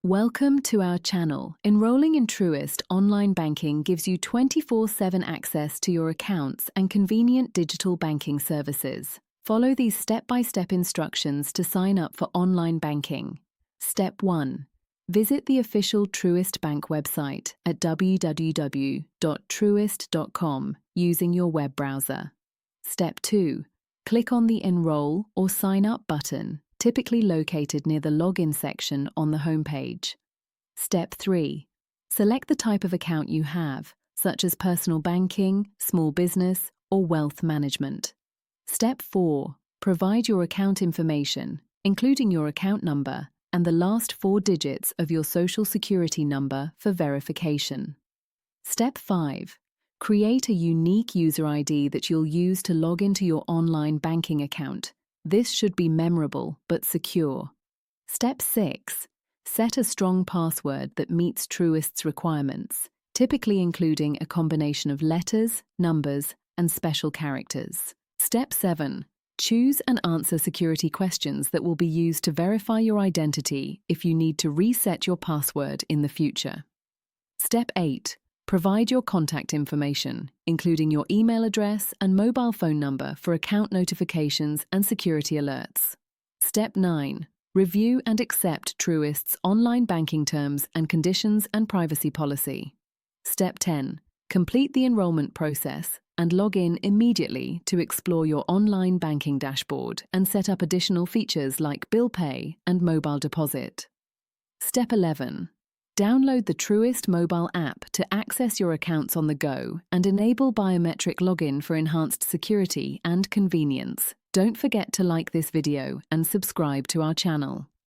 Welcome to our channel. Enrolling in Truist online banking gives you 24/7 access to your accounts and convenient digital banking services. Follow these step-by-step instructions to sign up for online banking. Step 1. Visit the official Truist Bank website at www.truist.com using your web browser. Step 2. Click on the Enroll or Sign Up button, typically located near the Login section on the homepage. Step 3. Select the type of account you have, such as personal banking, small business, or wealth management. Step 4. Provide your account information, including your account number and the last 4 digits of your Social Security number for verification. Step 5. Create a unique user ID that you'll use to log into your online banking account. This should be memorable but secure. Step 6. Set a strong password that meets Truist's requirements, typically including a combination of letters, numbers, and special characters. Step 7. Choose and answer security questions that will be used to verify your identity if you need to reset your password in the future. Step 8. Provide your contact information, including your email address and mobile phone number for account notifications and security alerts. Step 9. Review and accept Truist's online banking terms and conditions and privacy policy. Step 10. Complete the enrollment process and log in immediately to explore your online banking dashboard and set up additional features like bill pay and mobile deposit. Step 11. Download the Truist mobile app to access your accounts on the go and enable biometric login for enhanced security and convenience. Don't forget to like this video and subscribe to our channel.